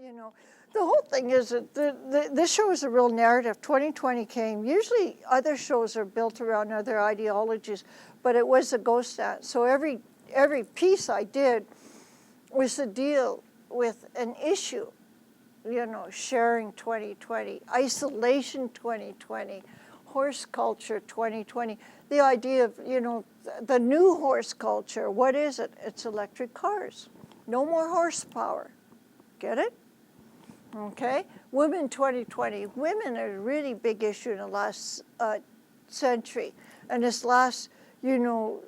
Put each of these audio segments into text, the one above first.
You know, the whole thing is that this show is a real narrative. 2020 came. Usually other shows are built around other ideologies, but it was a ghost dance. So every piece I did was to deal with an issue, you know, sharing 2020, isolation 2020, horse culture 2020, the idea of, you know, the new horse culture. What is it? It's electric cars. No more horsepower. Get it? Okay. Women 2020. Women are a really big issue in the last century. And this last, you know,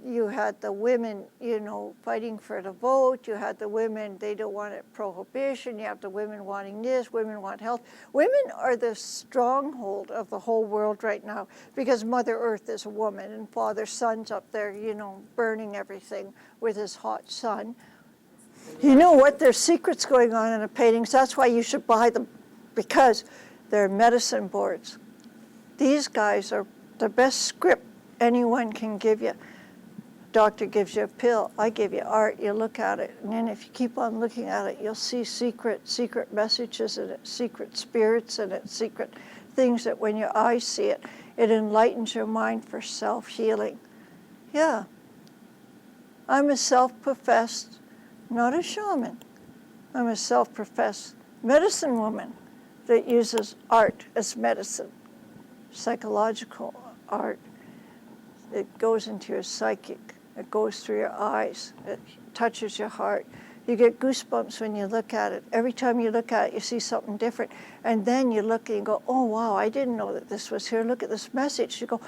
you had the women, you know, fighting for the vote. You had the women, they don't want it, prohibition. You have the women wanting this. Women want health. Women are the stronghold of the whole world right now because Mother Earth is a woman and Father Sun's up there, you know, burning everything with his hot sun. You know what? There's secrets going on in the paintings. That's why you should buy them, because they're medicine boards. These guys are the best script anyone can give you. Doctor gives you a pill. I give you art. You look at it, and then if you keep on looking at it, you'll see secret messages in it, secret spirits in it, secret things that when your eyes see it, it enlightens your mind for self-healing. Yeah. I'm a self-professed, not a shaman. I'm a self-professed medicine woman that uses art as medicine, psychological art. It goes into your psychic. It goes through your eyes. It touches your heart. You get goosebumps when you look at it. Every time you look at it, you see something different. And then you look and you go, oh, wow, I didn't know that this was here. Look at this message. You go,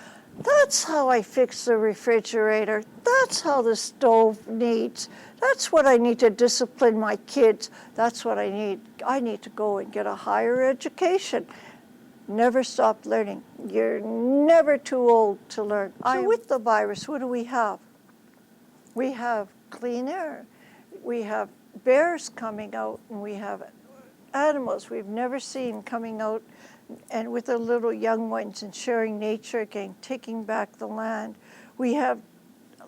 that's how I fix the refrigerator. That's how the stove needs. That's what I need to discipline my kids. That's what I need. I need to go and get a higher education. Never stop learning. You're never too old to learn. So with the virus, what do we have? We have clean air. We have bears coming out, and we have animals we've never seen coming out and with their little young ones and sharing nature again, taking back the land. We have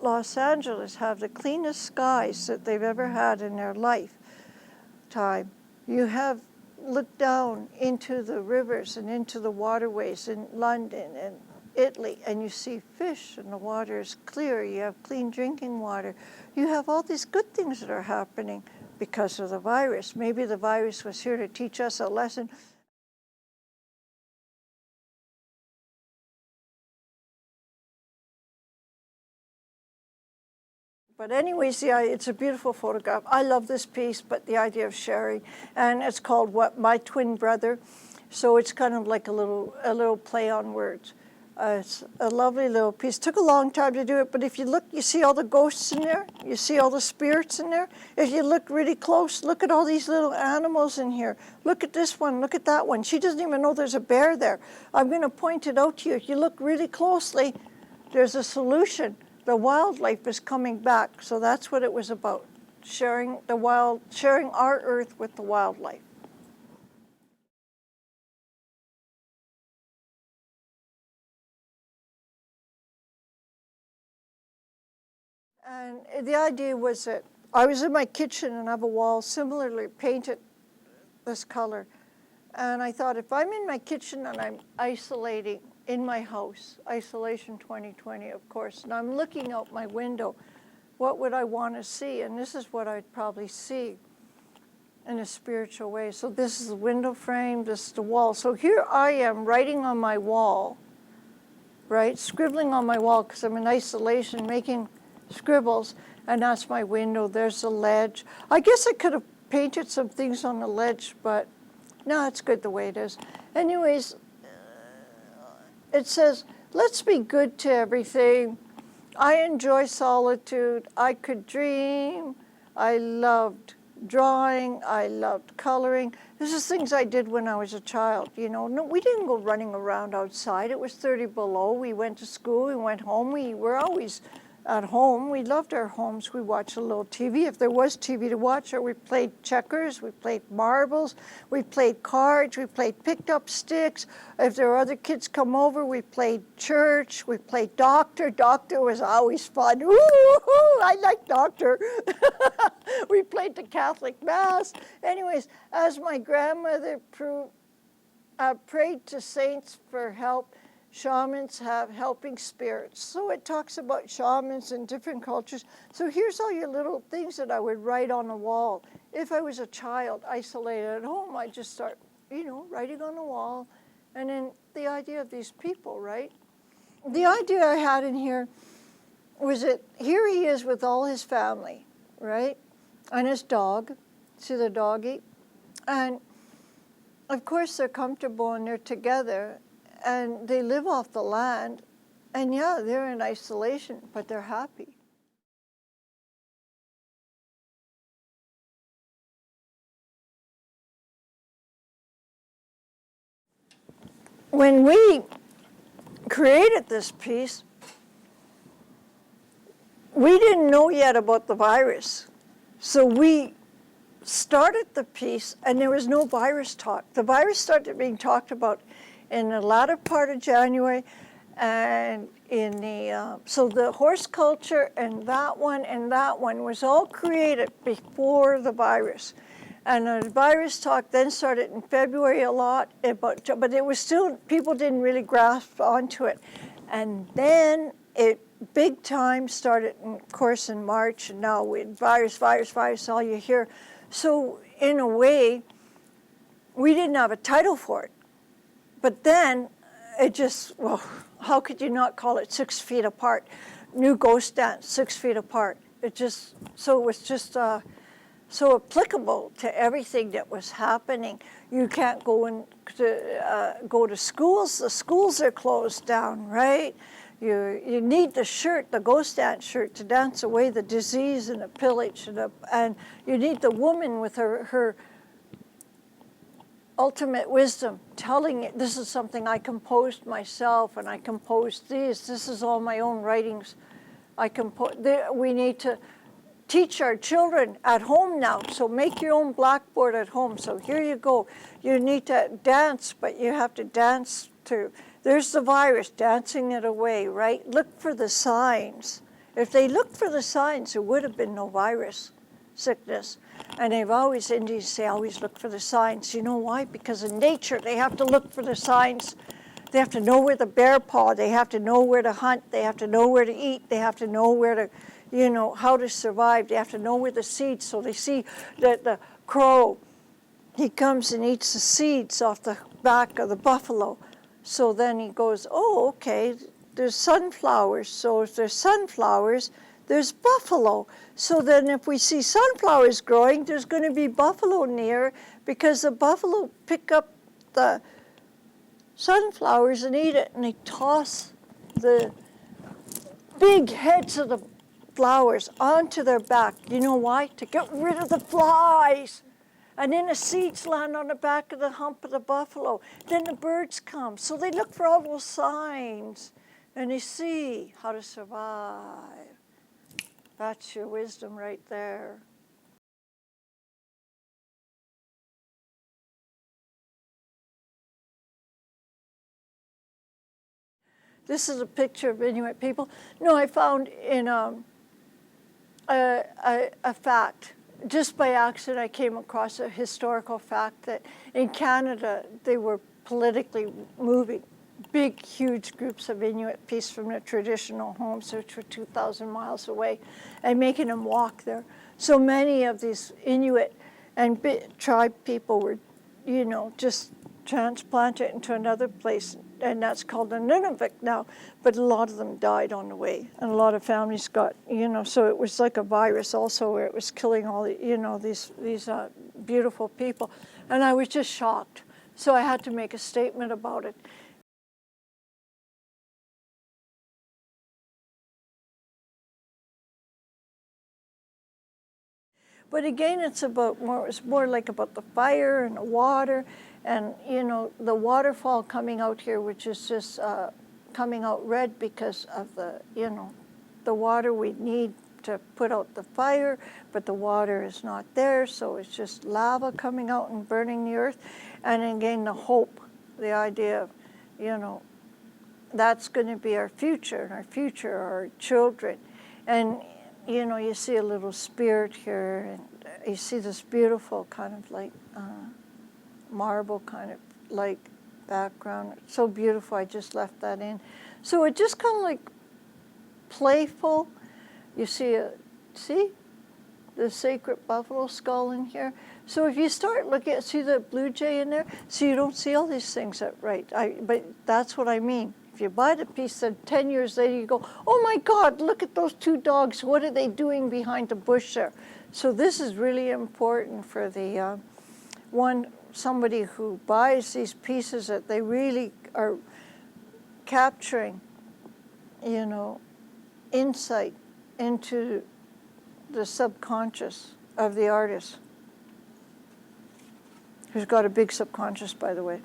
Los Angeles have the cleanest skies that they've ever had in their lifetime. You have looked down into the rivers and into the waterways in London and Italy, and you see fish and the water is clear. You have clean drinking water. You have all these good things that are happening because of the virus. Maybe the virus was here to teach us a lesson. But anyways, yeah, it's a beautiful photograph. I love this piece, but the idea of sharing, and it's called "What My Twin Brother," so it's kind of like a little play on words. It's a lovely little piece. Took a long time to do it, but if you look, you see all the ghosts in there. You see all the spirits in there. If you look really close, look at all these little animals in here. Look at this one. Look at that one. She doesn't even know there's a bear there. I'm going to point it out to you. If you look really closely, there's a solution. The wildlife is coming back, so that's what it was about, sharing our earth with the wildlife. And the idea was that I was in my kitchen and I have a wall similarly painted this color. And I thought, if I'm in my kitchen and I'm isolating in my house, isolation 2020, of course, and I'm looking out my window, what would I want to see? And this is what I'd probably see in a spiritual way. So this is the window frame, this is the wall. So here I am writing on my wall, right? Scribbling on my wall because I'm in isolation, making scribbles, and that's my window. There's the ledge. I guess I could have painted some things on the ledge, but no, it's good the way it is. Anyways, it says, let's be good to everything. I enjoy solitude. I could dream. I loved drawing. I loved coloring. This is things I did when I was a child. You know, no, we didn't go running around outside. It was 30 below. We went to school. We went home. We were always at home. We loved our homes. We watched a little TV if there was TV to watch, or we played checkers, we played marbles, we played cards, we played picked up sticks. If there were other kids come over, we played church, we played doctor. Doctor was always fun. Ooh, I like doctor. We played the Catholic Mass. Anyways, as my grandmother prayed to saints for help, shamans have helping spirits. So it talks about shamans in different cultures. So here's all your little things that I would write on the wall. If I was a child isolated at home, I'd just start, writing on the wall. And then the idea of these people, right? The idea I had in here was that here he is with all his family, right? And his dog. See the doggy? And of course they're comfortable and they're together. And they live off the land, and yeah, they're in isolation, but they're happy. When we created this piece, we didn't know yet about the virus. So we started the piece, and there was no virus talk. The virus started being talked about in the latter part of January, and in the so the horse culture and that one was all created before the virus, and the virus talk then started in February a lot, but it was still, people didn't really grasp onto it, and then it big time started, of course, in March, and now with virus, all you hear. So in a way, we didn't have a title for it. But then it just, well, how could you not call it 6 feet apart? New ghost dance, 6 feet apart. It was just so applicable to everything that was happening. You can't go to schools. The schools are closed down, right? You need the shirt, the ghost dance shirt, to dance away the disease and the pillage, and you need the woman with her ultimate wisdom, telling it, this is something I composed myself, and I composed these. This is all my own writings. We need to teach our children at home now. So make your own blackboard at home. So here you go. You need to dance, but you have to dance to, there's the virus, dancing it away, right? Look for the signs. If they looked for the signs, there would have been no virus, sickness. And Indians say, always look for the signs. You know why? Because in nature, they have to look for the signs. They have to know where the bear paw, they have to know where to hunt, they have to know where to eat, they have to know where to, how to survive. They have to know where the seeds, so they see that the crow, he comes and eats the seeds off the back of the buffalo. So then he goes, oh, okay, there's sunflowers. So if there's sunflowers, there's buffalo. So then if we see sunflowers growing, there's going to be buffalo near, because the buffalo pick up the sunflowers and eat it, and they toss the big heads of the flowers onto their back. You know why? To get rid of the flies. And then the seeds land on the back of the hump of the buffalo. Then the birds come. So they look for all those signs, and they see how to survive. That's your wisdom right there. This is a picture of Inuit people. No, I found in a fact, just by accident, I came across a historical fact that in Canada, they were politically moving big, huge groups of Inuit peace from their traditional homes, which were 2,000 miles away, and making them walk there. So many of these Inuit and tribe people were, just transplanted into another place, and that's called the Nunavut now. But a lot of them died on the way, and a lot of families got, so it was like a virus also, where it was killing all the, these beautiful people. And I was just shocked. So I had to make a statement about it. But again, it's more like about the fire and the water, and the waterfall coming out here, which is just coming out red because of the the water we need to put out the fire, but the water is not there, so it's just lava coming out and burning the earth. And again, the hope, the idea of, you know, that's going to be our future, and our future are our children. And, you know, you see a little spirit here, and you see this beautiful kind of like marble kind of like background. It's so beautiful, I just left that in. So it just kind of like playful. You see the sacred buffalo skull in here. So if you start looking at, see the blue jay in there? So you don't see all these things right. But that's what I mean. If you buy the piece, then 10 years later you go, oh my God, look at those two dogs. What are they doing behind the bush there? So this is really important for the somebody who buys these pieces, that they really are capturing, you know, insight into the subconscious of the artist, who's got a big subconscious, by the way.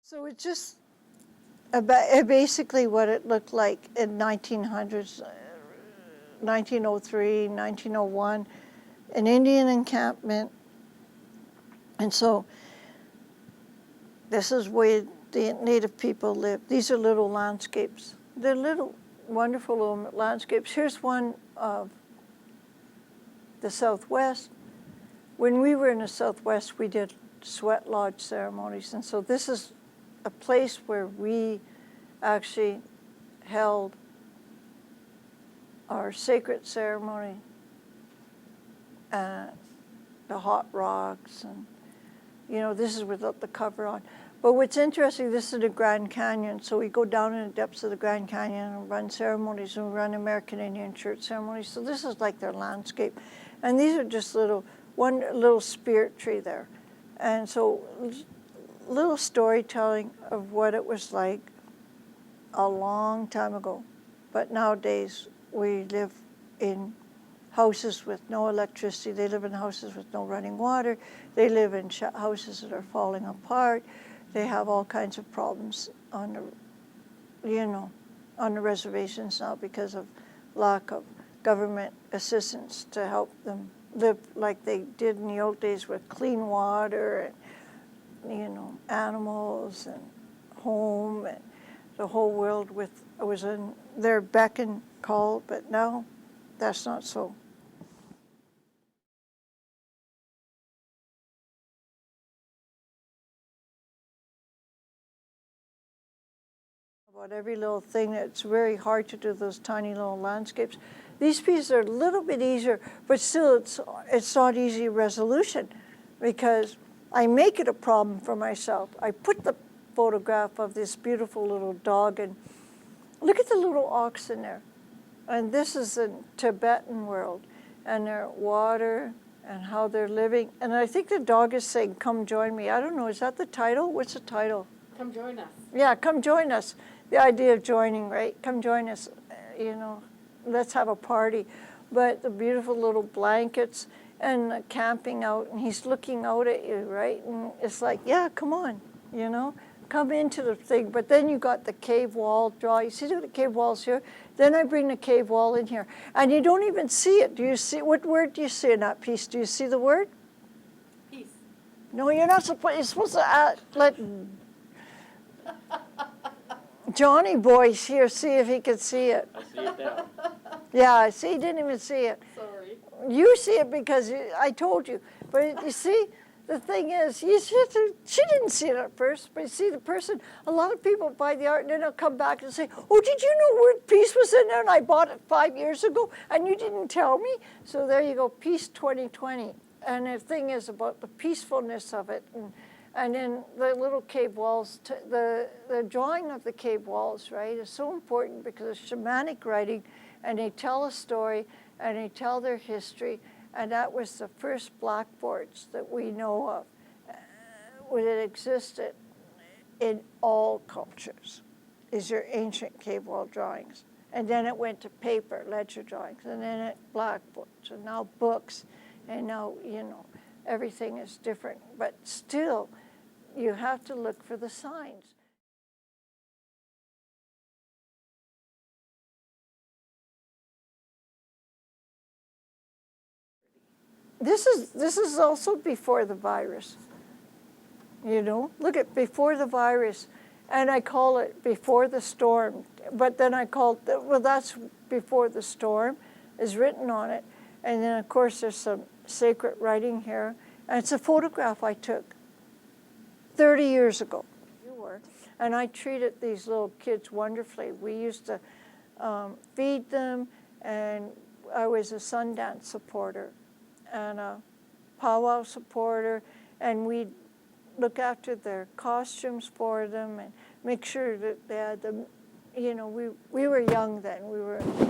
So it's just basically what it looked like in 1900s, 1903, 1901, an Indian encampment. And so this is where the native people live. These are little landscapes. They're little, wonderful little landscapes. Here's one of the Southwest. When we were in the Southwest, we did sweat lodge ceremonies. And so this is a place where we actually held our sacred ceremony, the hot rocks, and you know, this is without the cover on. But what's interesting, this is the Grand Canyon, so we go down in the depths of the Grand Canyon and run ceremonies, and we run American Indian church ceremonies. So this is like their landscape. And these are just one little spirit tree there. And so little storytelling of what it was like a long time ago. But nowadays, we live in houses with no electricity. They live in houses with no running water. They live in houses that are falling apart. They have all kinds of problems on the reservations now because of lack of government assistance to help them live like they did in the old days with clean water and, you know, animals and home, and the whole world was in their beck and call, but now that's not so. About every little thing, it's very hard to do those tiny little landscapes. These pieces are a little bit easier, but still it's not easy resolution, because I make it a problem for myself. I put the photograph of this beautiful little dog, and look at the little ox in there. And this is the Tibetan world, and their water and how they're living. And I think the dog is saying, come join me. I don't know, is that the title? What's the title? Come join us. Yeah, come join us. The idea of joining, right? Come join us, you know, let's have a party. But the beautiful little blankets and the camping out, and he's looking out at you, right? And it's like, yeah, come on, you know, come into the thing. But then you got the cave wall draw. You see the cave walls here? Then I bring the cave wall in here. And you don't even see it. Do you see, what word do you see in that piece? Do you see the word? Peace. No, you're not supposed, you're supposed to let Johnny boy here see if he could see it. I see it now. Yeah, see, he didn't even see it. Sorry. You see it because I told you. But you see, the thing is, she didn't see it at first, but you see the person, a lot of people buy the art and then they'll come back and say, oh, did you know word peace was in there and I bought it 5 years ago and you didn't tell me? So there you go, Peace 2020. And the thing is about the peacefulness of it. And then the little cave walls, the drawing of the cave walls, right, is so important because it's shamanic writing, and they tell a story and they tell their history. And that was the first blackboards that we know of that existed in all cultures, is your ancient cave wall drawings. And then it went to paper, ledger drawings, and then it blackboards, and now books, and now, you know, everything is different. But still, you have to look for the signs. This is also before the virus. You know, look at before the virus, and I call it before the storm. But then I call it, well, that's before the storm is written on it. And then, of course, there's some sacred writing here. And it's a photograph I took 30 years ago. And I treated these little kids wonderfully. We used to feed them, and I was a Sundance supporter and a powwow supporter, and we'd look after their costumes for them and make sure that they had them. You know, we were young then.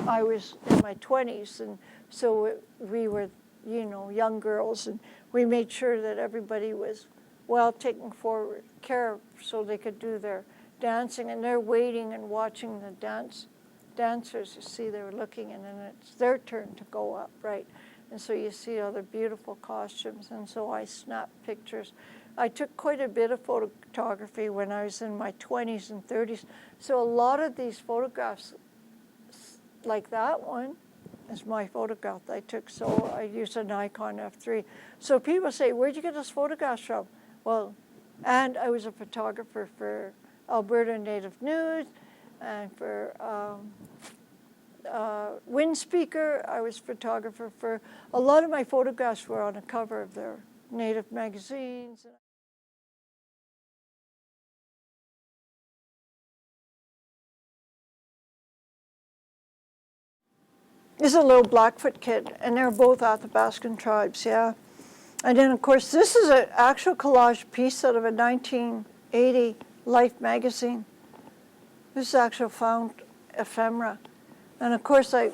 I was in my 20s, and so we were, you know, young girls, and we made sure that everybody was well taken forward care of so they could do their dancing. And they're waiting and watching the dancers. You see, they were looking, and then it's their turn to go up, right? And so you see all the beautiful costumes, and so I snapped pictures. I took quite a bit of photography when I was in my 20s and 30s. So a lot of these photographs, like that one, is my photograph that I took. So I use a Nikon F3. So people say, where'd you get those photographs from? Well, and I was a photographer for Alberta Native News and for Wind Speaker. I was photographer for, a lot of my photographs were on the cover of their Native magazines. This is a little Blackfoot kid, and they're both Athabascan tribes, yeah. And then, of course, this is an actual collage piece out of a 1980 Life magazine. This is actual found ephemera. And, of course, I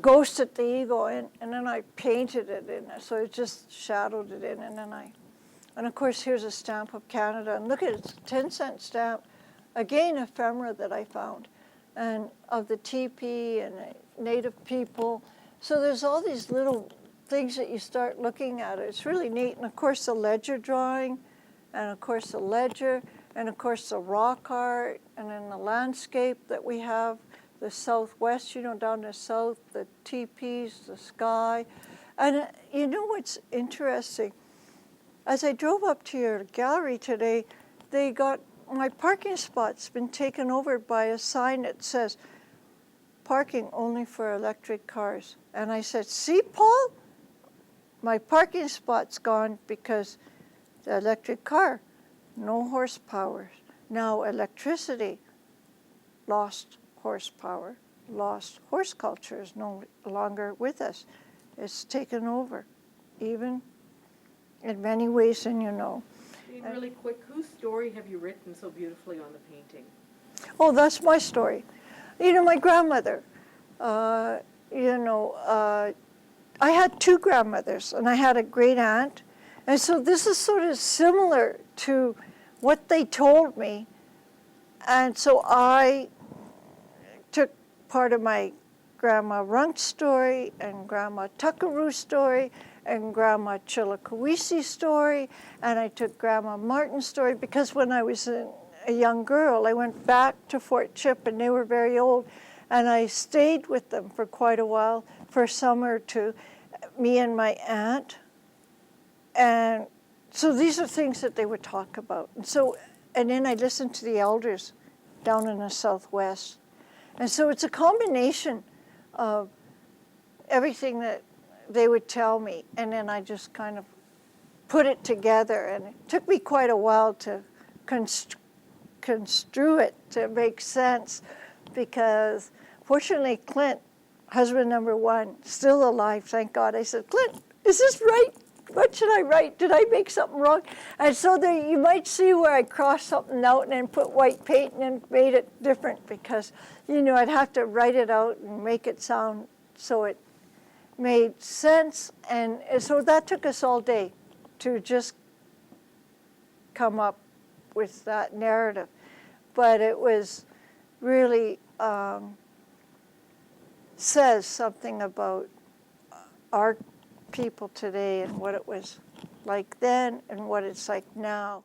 ghosted the eagle, and then I painted it in there, so it just shadowed it in, and then and, of course, here's a stamp of Canada. And look at it, it's a 10-cent stamp. Again, ephemera that I found, and of the teepee and Native people. So there's all these little things that you start looking at. It's really neat. And of course the ledger drawing, and of course the ledger, and of course the rock art, and then the landscape that we have, the southwest, you know, down the south, the teepees, the sky. And you know what's interesting? As I drove up to your gallery today, they got my parking spot's been taken over by a sign that says, parking only for electric cars. And I said, see, Paul, my parking spot's gone because the electric car, no horsepower. Now electricity, lost horsepower, lost horse culture is no longer with us. It's taken over, even in many ways, and you know. Really quick, whose story have you written so beautifully on the painting? Oh, that's my story. You know, my grandmother, I had two grandmothers, and I had a great aunt. And so this is sort of similar to what they told me. And so I took part of my Grandma Runk's story and Grandma Tuckaroo story and Grandma Chillicawisi story, and I took Grandma Martin's story, because when I was a young girl, I went back to Fort Chip, and they were very old, and I stayed with them for quite a while, for a summer or two, me and my aunt. And so these are things that they would talk about. And then I listened to the elders down in the Southwest. And so it's a combination of everything that they would tell me, and then I just kind of put it together. And it took me quite a while to construe it to make sense, because fortunately Clint, husband number one, still alive, thank God. I said, Clint, is this right? What should I write? Did I make something wrong? And so there, you might see where I crossed something out and then put white paint and then made it different, because, you know, I'd have to write it out and make it sound so it made sense. And so that took us all day to just come up with that narrative. But it was really says something about our people today and what it was like then and what it's like now.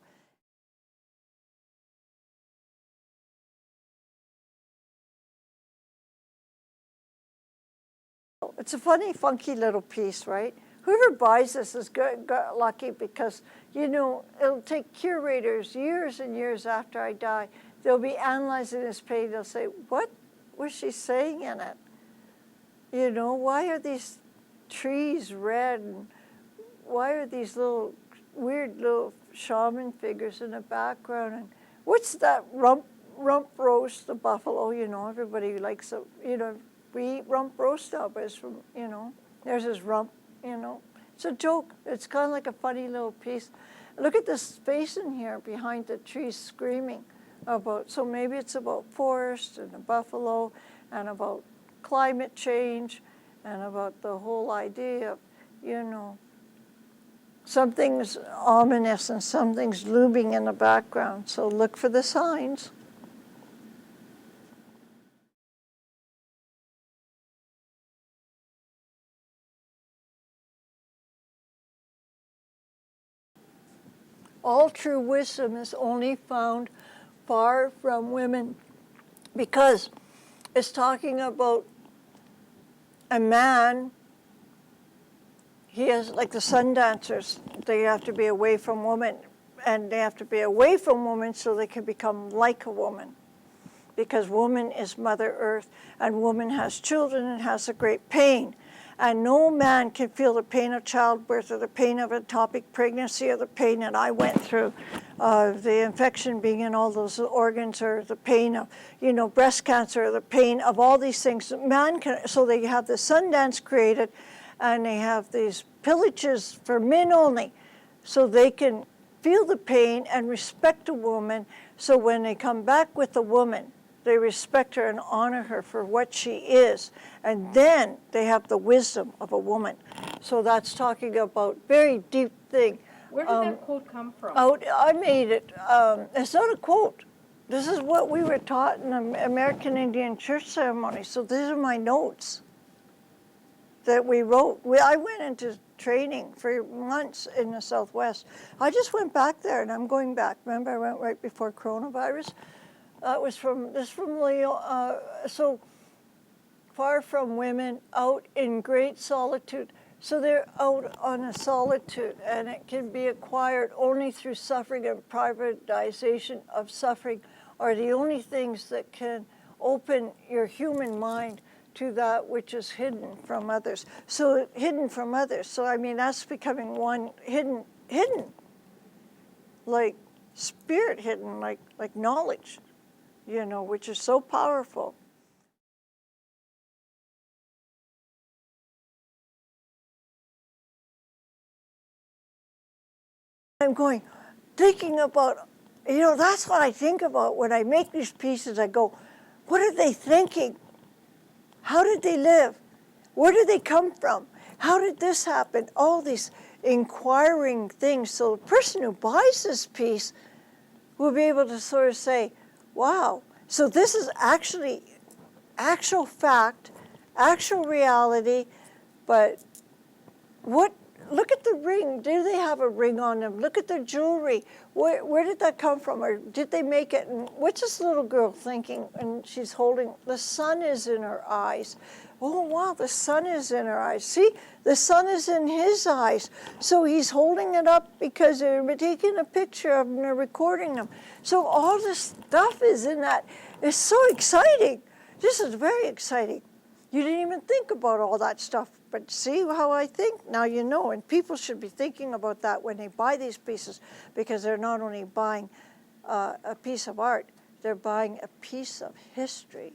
It's a funny, funky little piece, right? Whoever buys this is got lucky because, you know, it'll take curators years and years after I die. They'll be analyzing this painting. They'll say, what was she saying in it? You know, why are these trees red? And why are these little weird little shaman figures in the background? And what's that rump roast, the buffalo? You know, everybody likes it. You know, we eat rump roast now, but it's from, you know, there's his rump, you know. It's a joke. It's kind of like a funny little piece. Look at the space in here behind the trees screaming about, so maybe it's about forest and the buffalo and about climate change and about the whole idea of, you know, something's ominous and something's looming in the background. So look for the signs. All true wisdom is only found far from women, because it's talking about a man. He has, like the sun dancers, they have to be away from women, and they have to be away from women so they can become like a woman, because woman is Mother Earth, and woman has children and has a great pain. And no man can feel the pain of childbirth or the pain of ectopic pregnancy or the pain that I went through, the infection being in all those organs, or the pain of, you know, breast cancer, or the pain of all these things. Man can, so they have the sun dance created, and they have these pillages for men only, so they can feel the pain and respect a woman. So when they come back with a woman, they respect her and honor her for what she is. And then they have the wisdom of a woman. So that's talking about very deep thing. Where did that quote come from? I made it. It's not a quote. This is what we were taught in the American Indian church ceremony. So these are my notes that we wrote. I went into training for months in the Southwest. I just went back there, and I'm going back. Remember, I went right before coronavirus. It was from Leo. So far from women, out in great solitude. So they're out on a solitude, and it can be acquired only through suffering, and privatization of suffering are the only things that can open your human mind to that which is hidden from others. So hidden from others. So I mean, that's becoming one hidden, like spirit hidden, like knowledge, you know, which is so powerful. I'm thinking about, you know, that's what I think about when I make these pieces. I go, what are they thinking? How did they live? Where did they come from? How did this happen? All these inquiring things. So the person who buys this piece will be able to sort of say, wow, so this is actually actual fact, actual reality, but look at the ring. Do they have a ring on them? Look at their jewelry. Where did that come from? Or did they make it? And what's this little girl thinking? And she's holding, the sun is in her eyes. Oh, wow, the sun is in her eyes. See, the sun is in his eyes. So he's holding it up because they're taking a picture of them, they're recording them. So all this stuff is in that. It's so exciting. This is very exciting. You didn't even think about all that stuff, but see how I think? Now you know, and people should be thinking about that when they buy these pieces, because they're not only buying a piece of art, they're buying a piece of history.